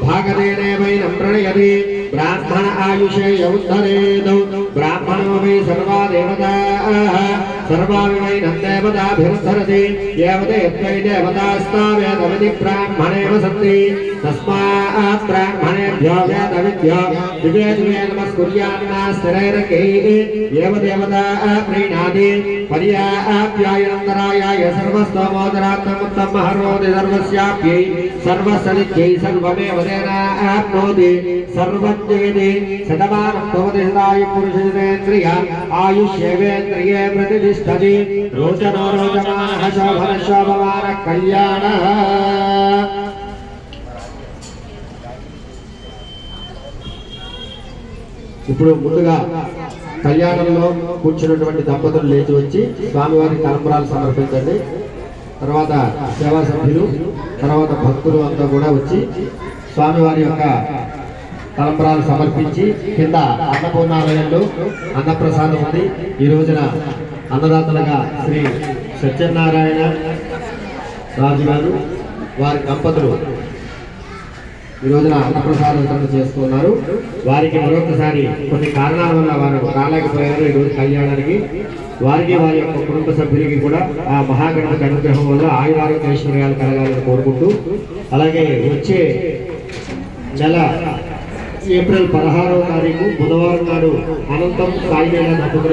भागदेनैवैनं प्रणयति ब्राह्मण आयुषे यौद्धरेद ब्राह्मणो वै सर्वा देवताः सर्वाविवैनं देवताभिर्धरति देवते देवतास्तावेदमिति ब्राह्मणे वसन्ति तस्मात् ब्राह्मणेभ्यो वेदविद्यो दिवे दिवे नमस्कुर्यान्नास्तिरैरकैः एव देवता प्रीणाति पर्याप्यायनन्तरायाय सर्वस्तोमोदरात्तमुत्तमहरोति सर्वस्याप्यै सर्वसनित्यै सर्वमेव तेनाप्नोति सर्वज्ञेति शतमानं भवति सदायु पुरुषेन्द्रिय आयुष्येवेन्द्रिये प्रतिष्ठति रोचनो रोचमानः शोभनः शोभमानः कल्याणः। ఇప్పుడు ముందుగా కళ్యాణంలో కూర్చున్నటువంటి దంపతులు లేచి వచ్చి స్వామివారికి తలంబ్రాలు సమర్పించండి. తర్వాత సేవా సభ్యులు తర్వాత భక్తులు అంతా కూడా వచ్చి స్వామివారి యొక్క తలంబ్రాలు సమర్పించి కింద అన్నపూర్ణాలయంలో అన్నప్రసాదం ఉంది. ఈ రోజున అన్నదాతలుగా శ్రీ సత్యనారాయణ రాజు గారు వారి దంపతులు ఈ రోజున అన్నప్రసాదం వితరణ చేస్తున్నారు. వారికి మరొకసారి కొన్ని కారణాల వల్ల వారు రాలేకపోయారు ఈ రోజు కళ్యాణానికి. వారికి వారి యొక్క కుటుంబ సభ్యులకి కూడా ఆ మహాగణపతి అనుగ్రహం వల్ల ఆయురారోగ్య ఐశ్వర్యాలు కలగాలని కోరుకుంటూ, అలాగే వచ్చే నెల ఏప్రిల్ 16వ తారీఖు బుధవారం నాడు అనంతం సాయి దంపతులు